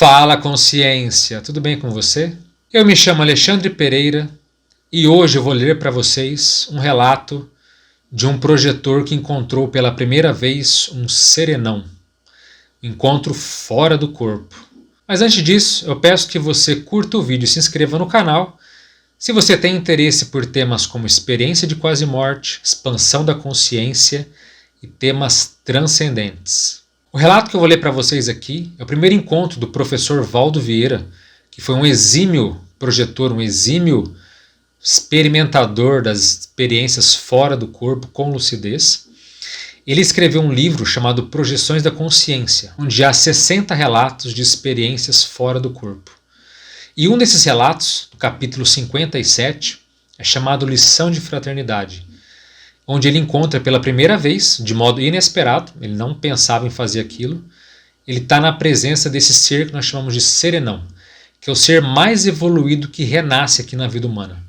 Fala, consciência! Tudo bem com você? Eu me chamo Alexandre Pereira e hoje eu vou ler para vocês um relato de um projetor que encontrou pela primeira vez um serenão, um encontro fora do corpo. Mas antes disso, eu peço que você curta o vídeo e se inscreva no canal se você tem interesse por temas como experiência de quase morte, expansão da consciência e temas transcendentes. O relato que eu vou ler para vocês aqui é o primeiro encontro do professor Valdo Vieira, que foi um exímio projetor, um exímio experimentador das experiências fora do corpo com lucidez. Ele escreveu um livro chamado Projeções da Consciência, onde há 60 relatos de experiências fora do corpo. E um desses relatos, no capítulo 57, é chamado Lição de Fraternidade, onde ele encontra pela primeira vez, de modo inesperado, ele não pensava em fazer aquilo, ele está na presença desse ser que nós chamamos de serenão, que é o ser mais evoluído que renasce aqui na vida humana.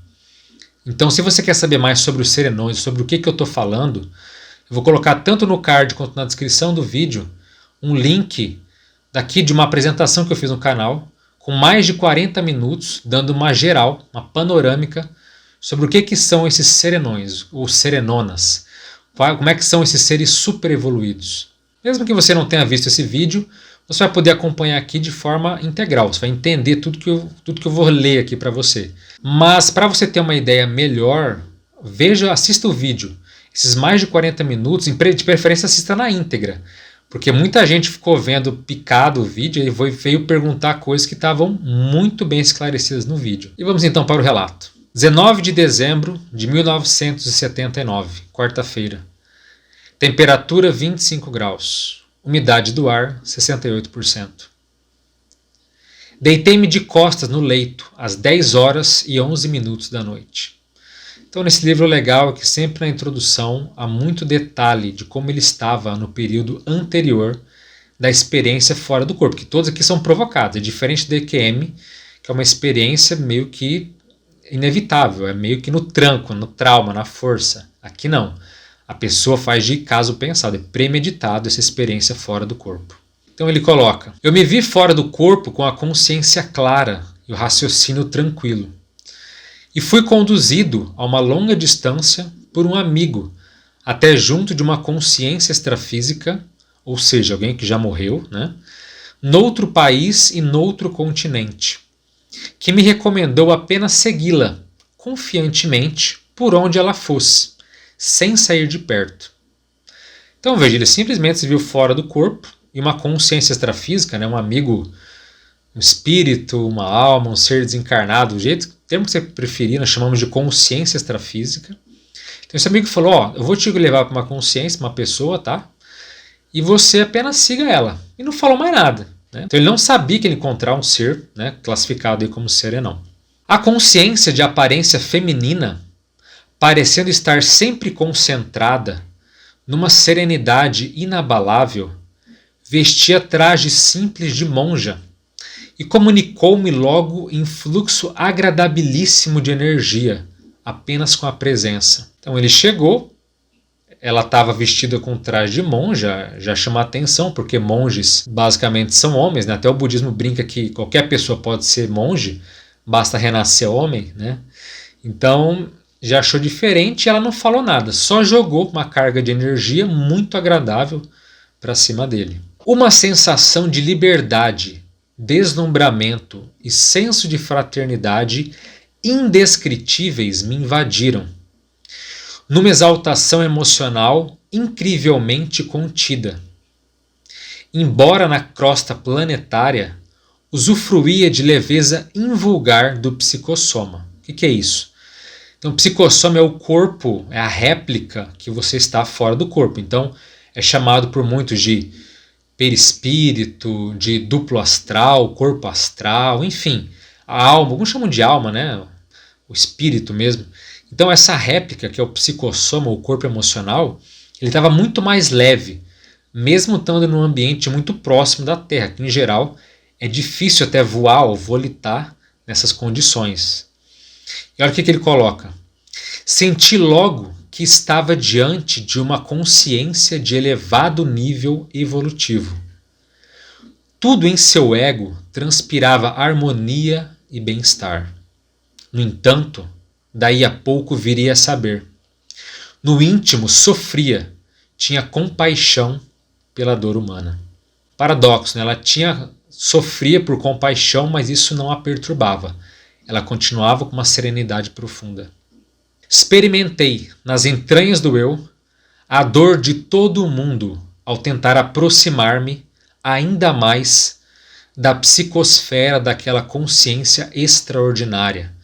Então, se você quer saber mais sobre os serenões, sobre o que eu estou falando, eu vou colocar tanto no card quanto na descrição do vídeo um link daqui de uma apresentação que eu fiz no canal, com mais de 40 minutos, dando uma geral, uma panorâmica, sobre o que são esses serenões, ou serenonas, como é que são esses seres super evoluídos. Mesmo que você não tenha visto esse vídeo, você vai poder acompanhar aqui de forma integral, você vai entender tudo que eu vou ler aqui para você. Mas para você ter uma ideia melhor, assista o vídeo, esses mais de 40 minutos, de preferência assista na íntegra, porque muita gente ficou vendo picado o vídeo e veio perguntar coisas que estavam muito bem esclarecidas no vídeo. E vamos então para o relato. 19 de dezembro de 1979, quarta-feira. Temperatura 25 graus. Umidade do ar 68%. Deitei-me de costas no leito às 10 horas e 11 minutos da noite. Então nesse livro legal é que sempre na introdução há muito detalhe de como ele estava no período anterior da experiência fora do corpo, que todos aqui são provocados. É diferente do EQM, que é uma experiência meio que inevitável, é meio que no tranco, no trauma, na força. Aqui não. A pessoa faz de caso pensado, é premeditado essa experiência fora do corpo. Então ele coloca: eu me vi fora do corpo com a consciência clara e o raciocínio tranquilo. E fui conduzido a uma longa distância por um amigo, até junto de uma consciência extrafísica, ou seja, alguém que já morreu, né? Noutro país e noutro continente, que me recomendou apenas segui-la, confiantemente, por onde ela fosse, sem sair de perto. Então veja, ele simplesmente se viu fora do corpo, e uma consciência extrafísica, né, um amigo, um espírito, uma alma, um ser desencarnado, o termo que você preferir, nós chamamos de consciência extrafísica. Então esse amigo falou, eu vou te levar para uma consciência, uma pessoa, tá? E você apenas siga ela. E não falou mais nada. Então ele não sabia que ele ia encontrar um ser, né, classificado aí como serenão. A consciência de aparência feminina, parecendo estar sempre concentrada numa serenidade inabalável, vestia traje simples de monja e comunicou-me logo em fluxo agradabilíssimo de energia, apenas com a presença. Então ele chegou, ela estava vestida com traje de monja, já chama a atenção, porque monges basicamente são homens, né? Até o budismo brinca que qualquer pessoa pode ser monge, basta renascer homem, né? Então já achou diferente e ela não falou nada, só jogou uma carga de energia muito agradável para cima dele. Uma sensação de liberdade, deslumbramento e senso de fraternidade indescritíveis me invadiram, numa exaltação emocional incrivelmente contida. Embora na crosta planetária, usufruía de leveza invulgar do psicossoma. O que é isso? Então, o psicossoma é o corpo, é a réplica que você está fora do corpo. Então, é chamado por muitos de perispírito, de duplo astral, corpo astral, enfim, a alma, alguns chamam de alma, né? O espírito mesmo. Então essa réplica, que é o psicossoma, o corpo emocional, ele estava muito mais leve, mesmo estando num ambiente muito próximo da Terra, que em geral é difícil até voar ou volitar nessas condições. E olha o que ele coloca. Senti logo que estava diante de uma consciência de elevado nível evolutivo. Tudo em seu ego transpirava harmonia e bem-estar. No entanto, daí a pouco viria a saber. No íntimo sofria, tinha compaixão pela dor humana. Paradoxo, né? Ela sofria por compaixão, mas isso não a perturbava. Ela continuava com uma serenidade profunda. Experimentei, nas entranhas do eu, a dor de todo o mundo ao tentar aproximar-me ainda mais da psicosfera daquela consciência extraordinária.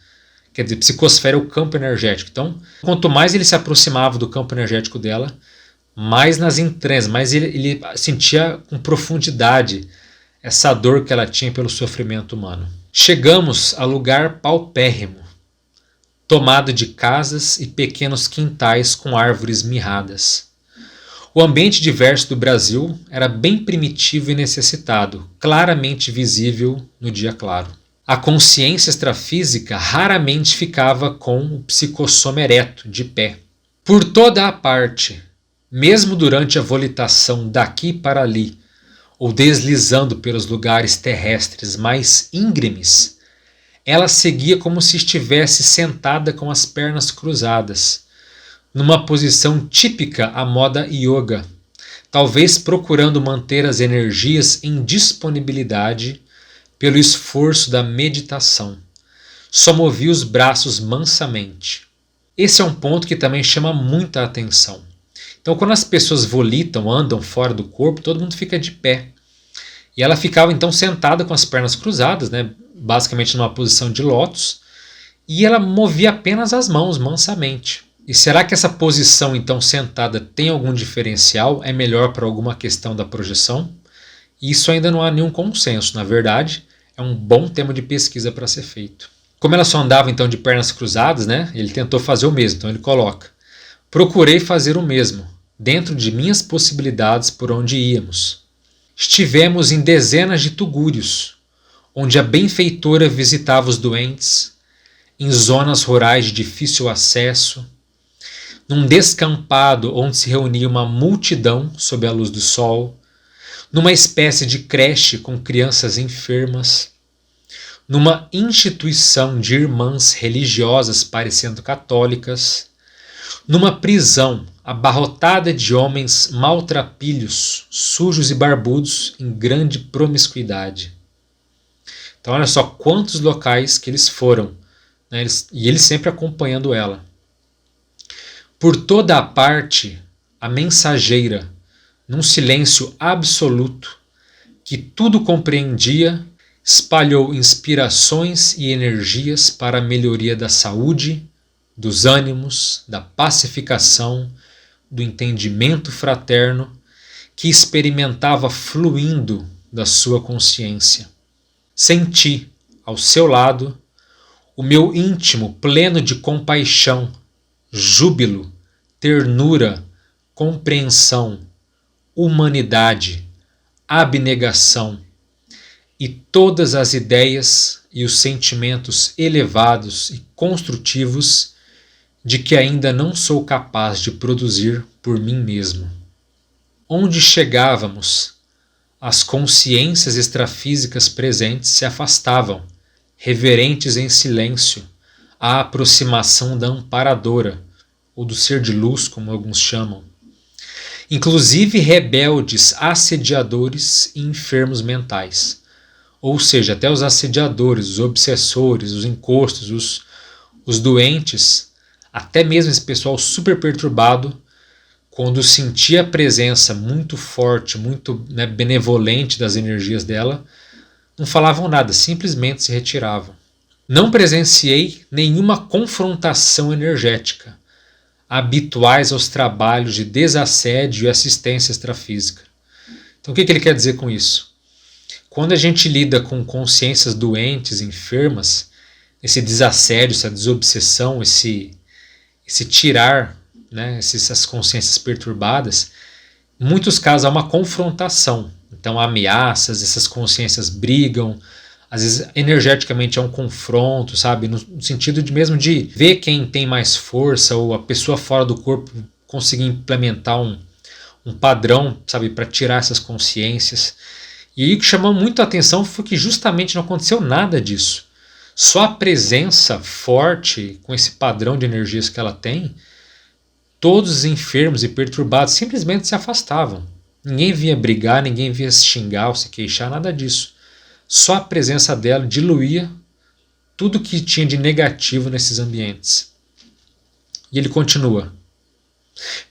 Quer dizer, psicosfera é o campo energético. Então, quanto mais ele se aproximava do campo energético dela, mais nas entranhas, mais ele sentia com profundidade essa dor que ela tinha pelo sofrimento humano. Chegamos a lugar paupérrimo, tomado de casas e pequenos quintais com árvores mirradas. O ambiente diverso do Brasil era bem primitivo e necessitado, claramente visível no dia claro. A consciência extrafísica raramente ficava com o psicossoma ereto, de pé. Por toda a parte, mesmo durante a volitação daqui para ali, ou deslizando pelos lugares terrestres mais íngremes, ela seguia como se estivesse sentada com as pernas cruzadas, numa posição típica à moda yoga, talvez procurando manter as energias em disponibilidade pelo esforço da meditação. Só movia os braços mansamente. Esse é um ponto que também chama muita atenção. Então, quando as pessoas volitam, andam fora do corpo, todo mundo fica de pé. E ela ficava então sentada com as pernas cruzadas, né, basicamente numa posição de lótus, e ela movia apenas as mãos mansamente. E será que essa posição então sentada tem algum diferencial? É melhor para alguma questão da projeção? Isso ainda não há nenhum consenso, na verdade, é um bom tema de pesquisa para ser feito. Como ela só andava então de pernas cruzadas, né, ele tentou fazer o mesmo, então ele coloca: procurei fazer o mesmo, dentro de minhas possibilidades por onde íamos. Estivemos em dezenas de tugúrios, onde a benfeitora visitava os doentes, em zonas rurais de difícil acesso, num descampado onde se reunia uma multidão sob a luz do sol, numa espécie de creche com crianças enfermas, numa instituição de irmãs religiosas parecendo católicas, numa prisão abarrotada de homens maltrapilhos, sujos e barbudos em grande promiscuidade. Então olha só quantos locais que eles foram, né? E ele sempre acompanhando ela. Por toda a parte, a mensageira, num silêncio absoluto, que tudo compreendia, espalhou inspirações e energias para a melhoria da saúde, dos ânimos, da pacificação, do entendimento fraterno, que experimentava fluindo da sua consciência. Senti, ao seu lado, o meu íntimo pleno de compaixão, júbilo, ternura, compreensão, humanidade, abnegação e todas as ideias e os sentimentos elevados e construtivos de que ainda não sou capaz de produzir por mim mesmo. Onde chegávamos, as consciências extrafísicas presentes se afastavam, reverentes em silêncio, à aproximação da amparadora, ou do ser de luz, como alguns chamam. Inclusive rebeldes, assediadores e enfermos mentais. Ou seja, até os assediadores, os obsessores, os encostos, os doentes, até mesmo esse pessoal super perturbado, quando sentia a presença muito forte, muito, né, benevolente das energias dela, não falavam nada, simplesmente se retiravam. Não presenciei nenhuma confrontação energética, habituais aos trabalhos de desassédio e assistência extrafísica. Então o que ele quer dizer com isso? Quando a gente lida com consciências doentes, enfermas, esse desassédio, essa desobsessão, esse tirar, né, essas consciências perturbadas, em muitos casos há uma confrontação. Então há ameaças, essas consciências brigam, às vezes energeticamente é um confronto, sabe? No sentido de mesmo de ver quem tem mais força, ou a pessoa fora do corpo conseguir implementar um padrão, sabe, para tirar essas consciências. E aí o que chamou muito a atenção foi que justamente não aconteceu nada disso. Só a presença forte, com esse padrão de energias que ela tem, todos os enfermos e perturbados simplesmente se afastavam. Ninguém vinha brigar, ninguém vinha se xingar ou se queixar, nada disso. Só a presença dela diluía tudo que tinha de negativo nesses ambientes. E ele continua.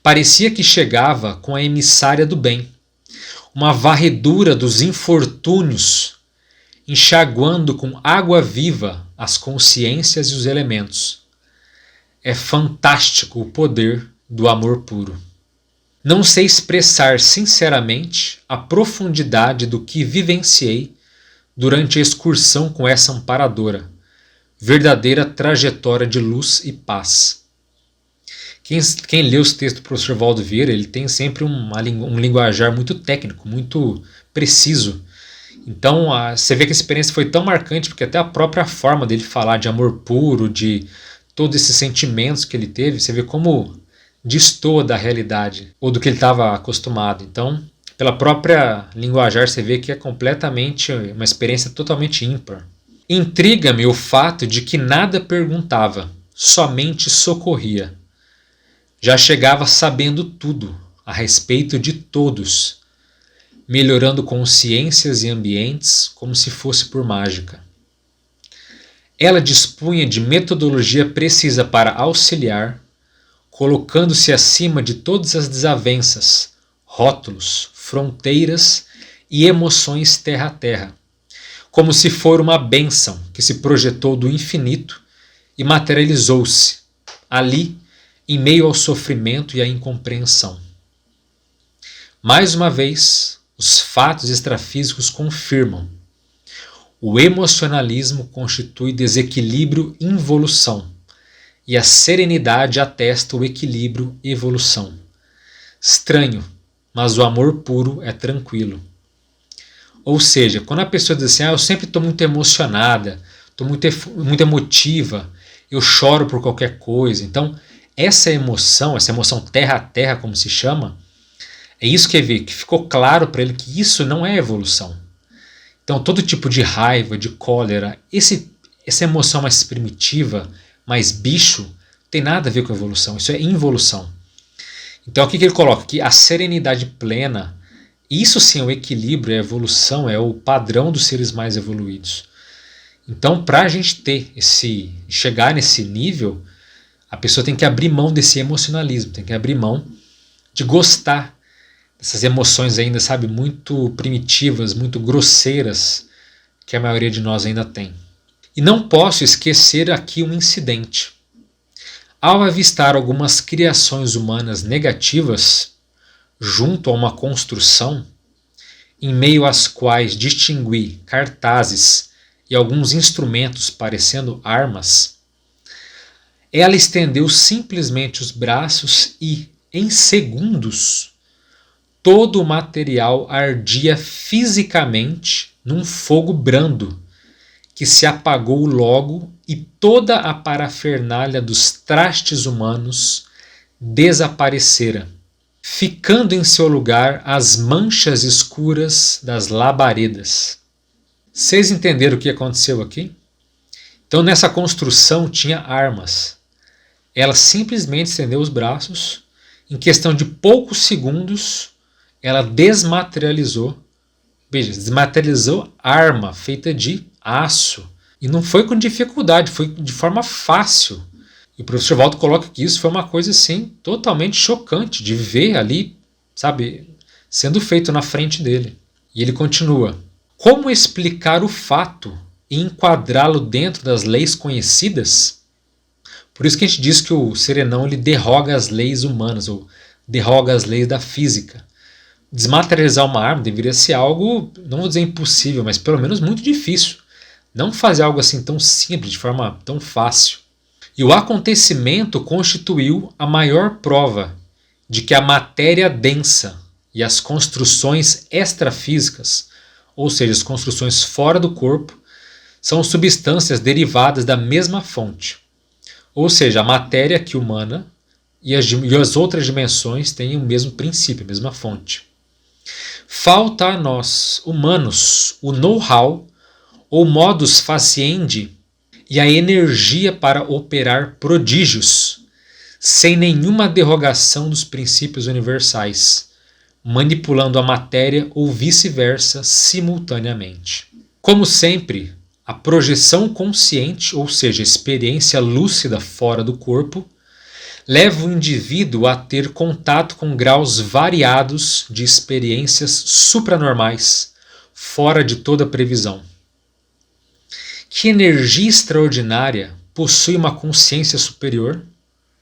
Parecia que chegava com a emissária do bem, uma varredura dos infortúnios, enxaguando com água viva as consciências e os elementos. É fantástico o poder do amor puro. Não sei expressar sinceramente a profundidade do que vivenciei durante a excursão com essa amparadora, verdadeira trajetória de luz e paz. Quem lê os textos do professor Valdo Vieira, ele tem sempre um linguajar muito técnico, muito preciso. Então você vê que a experiência foi tão marcante, porque até a própria forma dele falar de amor puro, de todos esses sentimentos que ele teve, você vê como destoa da realidade, ou do que ele estava acostumado. Então, pela própria linguajar, você vê que é completamente uma experiência totalmente ímpar. Intriga-me o fato de que nada perguntava, somente socorria. Já chegava sabendo tudo, a respeito de todos, melhorando consciências e ambientes como se fosse por mágica. Ela dispunha de metodologia precisa para auxiliar, colocando-se acima de todas as desavenças, rótulos, fronteiras e emoções terra a terra, como se for uma bênção que se projetou do infinito e materializou-se ali, em meio ao sofrimento e à incompreensão. Mais uma vez, os fatos extrafísicos confirmam: o emocionalismo constitui desequilíbrio involução, e a serenidade atesta o equilíbrio evolução. Estranho, mas o amor puro é tranquilo. Ou seja, quando a pessoa diz assim, eu sempre estou muito emocionada, estou muito emotiva, eu choro por qualquer coisa. Então, essa emoção terra a terra, como se chama, é isso que ficou claro para ele que isso não é evolução. Então, todo tipo de raiva, de cólera, essa emoção mais primitiva, mais bicho, tem nada a ver com evolução, isso é involução. Então, o que ele coloca? Que a serenidade plena, isso sim é o equilíbrio, é a evolução, é o padrão dos seres mais evoluídos. Então, para a gente chegar nesse nível, a pessoa tem que abrir mão desse emocionalismo, tem que abrir mão de gostar dessas emoções ainda, sabe, muito primitivas, muito grosseiras, que a maioria de nós ainda tem. E não posso esquecer aqui um incidente. Ao avistar algumas criações humanas negativas, junto a uma construção, em meio às quais distingui cartazes e alguns instrumentos parecendo armas, ela estendeu simplesmente os braços e, em segundos, todo o material ardia fisicamente num fogo brando, que se apagou logo e toda a parafernália dos trastes humanos desaparecera, ficando em seu lugar as manchas escuras das labaredas. Vocês entenderam o que aconteceu aqui? Então, nessa construção tinha armas. Ela simplesmente estendeu os braços, em questão de poucos segundos, ela desmaterializou arma feita de aço. E não foi com dificuldade, foi de forma fácil. E o professor Valdo coloca que isso foi uma coisa assim totalmente chocante de ver ali, sabe, sendo feito na frente dele. E ele continua: como explicar o fato e enquadrá-lo dentro das leis conhecidas? Por isso que a gente diz que o serenão ele derroga as leis humanas, ou derroga as leis da física. Desmaterializar uma arma deveria ser algo, não vou dizer impossível, mas pelo menos muito difícil. Não fazer algo assim tão simples, de forma tão fácil. E o acontecimento constituiu a maior prova de que a matéria densa e as construções extrafísicas, ou seja, as construções fora do corpo, são substâncias derivadas da mesma fonte. Ou seja, a matéria aqui humana e as outras dimensões têm o mesmo princípio, a mesma fonte. Falta a nós, humanos, o know-how ou modus faciendi e a energia para operar prodígios, sem nenhuma derrogação dos princípios universais, manipulando a matéria ou vice-versa simultaneamente. Como sempre, a projeção consciente, ou seja, a experiência lúcida fora do corpo, leva o indivíduo a ter contato com graus variados de experiências supranormais, fora de toda previsão. Que energia extraordinária possui uma consciência superior?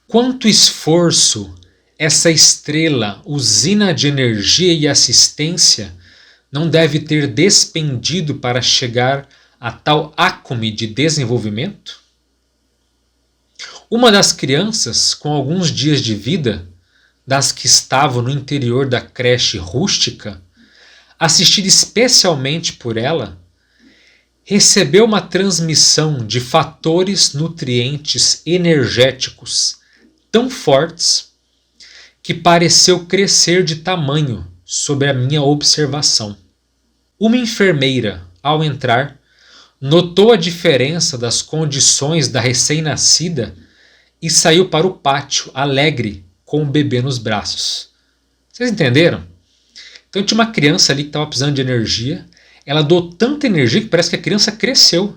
Quanto esforço essa estrela, usina de energia e assistência, não deve ter despendido para chegar a tal ácume de desenvolvimento? Uma das crianças, com alguns dias de vida, das que estavam no interior da creche rústica, assistida especialmente por ela, recebeu uma transmissão de fatores nutrientes energéticos tão fortes que pareceu crescer de tamanho sob a minha observação. Uma enfermeira, ao entrar, notou a diferença das condições da recém-nascida e saiu para o pátio, alegre, com o bebê nos braços. Vocês entenderam? Então tinha uma criança ali que estava precisando de energia, ela doou tanta energia que parece que a criança cresceu.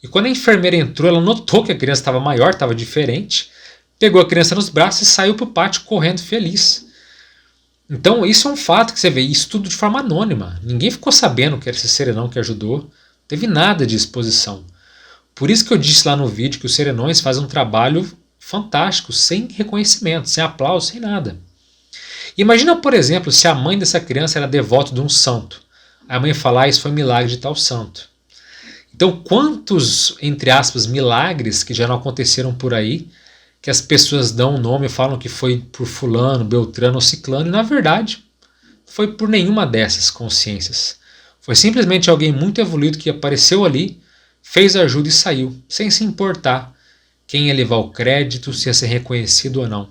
E quando a enfermeira entrou, ela notou que a criança estava maior, estava diferente, pegou a criança nos braços e saiu para o pátio correndo feliz. Então isso é um fato que você vê, isso tudo de forma anônima. Ninguém ficou sabendo que era esse serenão que ajudou, não teve nada de exposição. Por isso que eu disse lá no vídeo que os serenões fazem um trabalho fantástico, sem reconhecimento, sem aplauso, sem nada. Imagina, por exemplo, se a mãe dessa criança era devota de um santo. A mãe fala, isso foi um milagre de tal santo. Então, quantos, entre aspas, milagres que já não aconteceram por aí, que as pessoas dão um nome e falam que foi por fulano, beltrano ou ciclano, e na verdade foi por nenhuma dessas consciências. Foi simplesmente alguém muito evoluído que apareceu ali, fez ajuda e saiu, sem se importar quem ia levar o crédito, se ia ser reconhecido ou não.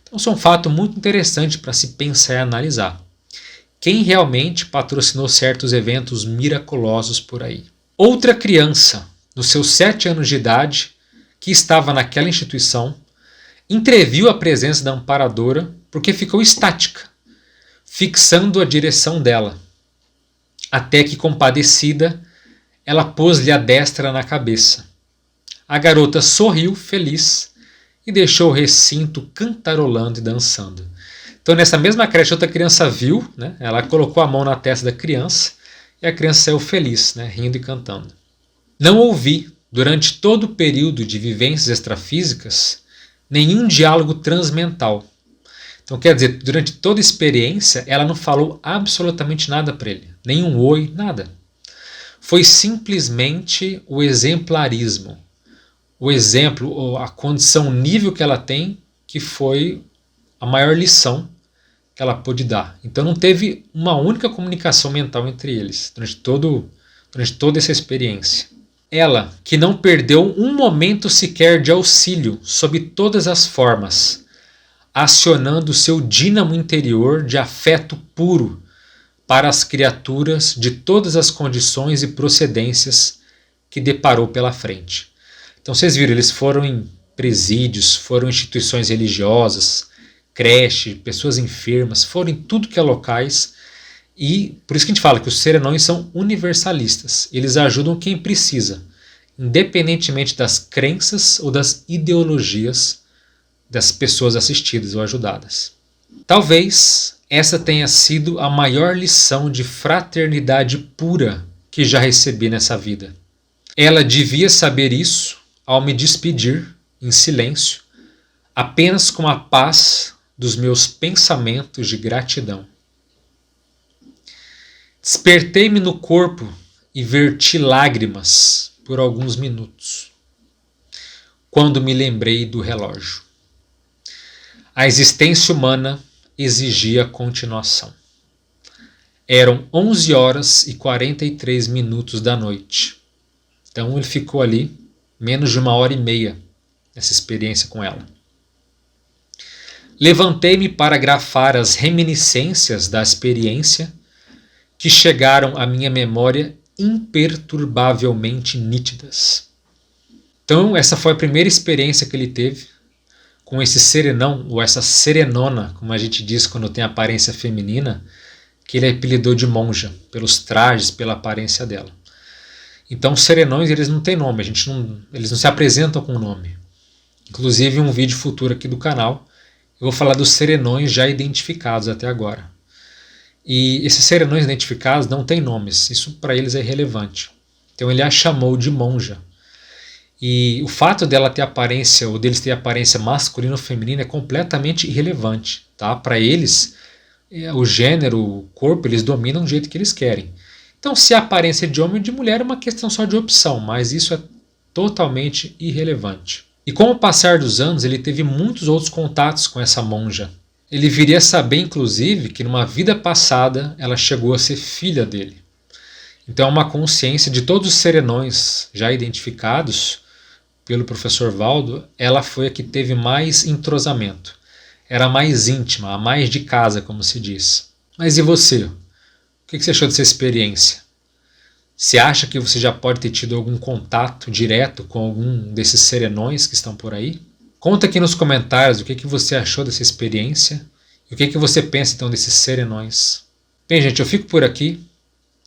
Então isso é um fato muito interessante para se pensar e analisar. Quem realmente patrocinou certos eventos miraculosos por aí? Outra criança, nos seus 7 anos de idade, que estava naquela instituição, entreviu a presença da amparadora porque ficou estática, fixando a direção dela, até que, compadecida, ela pôs-lhe a destra na cabeça. A garota sorriu, feliz, e deixou o recinto cantarolando e dançando. Então, nessa mesma creche, outra criança viu, né? Ela colocou a mão na testa da criança e a criança saiu feliz, né? Rindo e cantando. Não ouvi, durante todo o período de vivências extrafísicas, nenhum diálogo transmental. Então, quer dizer, durante toda a experiência, ela não falou absolutamente nada para ele. Nenhum oi, nada. Foi simplesmente o exemplarismo. O exemplo, a condição, o nível que ela tem, que foi a maior lição que ela pôde dar. Então não teve uma única comunicação mental entre eles, durante toda essa experiência. Ela, que não perdeu um momento sequer de auxílio, sob todas as formas, acionando seu dínamo interior de afeto puro para as criaturas de todas as condições e procedências que deparou pela frente. Então vocês viram, eles foram em presídios, foram em instituições religiosas, creche, pessoas enfermas, foram em tudo que é locais, e por isso que a gente fala que os serenões são universalistas, eles ajudam quem precisa, independentemente das crenças ou das ideologias das pessoas assistidas ou ajudadas. Talvez essa tenha sido a maior lição de fraternidade pura que já recebi nessa vida. Ela devia saber isso ao me despedir, em silêncio, apenas com a paz dos meus pensamentos de gratidão. Despertei-me no corpo e verti lágrimas por alguns minutos, quando me lembrei do relógio. A existência humana exigia continuação. Eram 11 horas e 43 minutos da noite. Então ele ficou ali menos de 1h30 nessa experiência com ela. Levantei-me para grafar as reminiscências da experiência que chegaram à minha memória imperturbavelmente nítidas. Então, essa foi a primeira experiência que ele teve com esse serenão, ou essa serenona, como a gente diz quando tem aparência feminina, que ele apelidou de monja, pelos trajes, pela aparência dela. Então, os serenões, eles não têm nome, eles não se apresentam com nome. Inclusive, em um vídeo futuro aqui do canal, eu vou falar dos serenões já identificados até agora. E esses serenões identificados não têm nomes, isso para eles é irrelevante. Então, ele a chamou de monja. E o fato dela ter aparência, ou deles ter aparência masculina ou feminina, é completamente irrelevante. Tá? Para eles, o gênero, o corpo, eles dominam do jeito que eles querem. Então, se a aparência é de homem ou de mulher é uma questão só de opção, mas isso é totalmente irrelevante. E com o passar dos anos, ele teve muitos outros contatos com essa monja. Ele viria a saber, inclusive, que numa vida passada ela chegou a ser filha dele. Então, é uma consciência de todos os serenões já identificados pelo professor Valdo, ela foi a que teve mais entrosamento. Era mais íntima, a mais de casa, como se diz. Mas e você? O que você achou dessa experiência? Você acha que você já pode ter tido algum contato direto com algum desses serenões que estão por aí? Conta aqui nos comentários o que você achou dessa experiência e o que você pensa então desses serenões. Bem, gente, eu fico por aqui.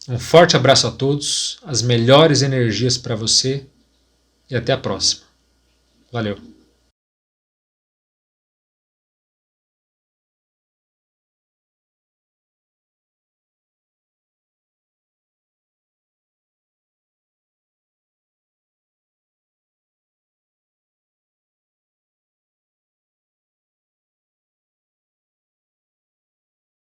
Um forte abraço a todos, as melhores energias para você e até a próxima. Valeu!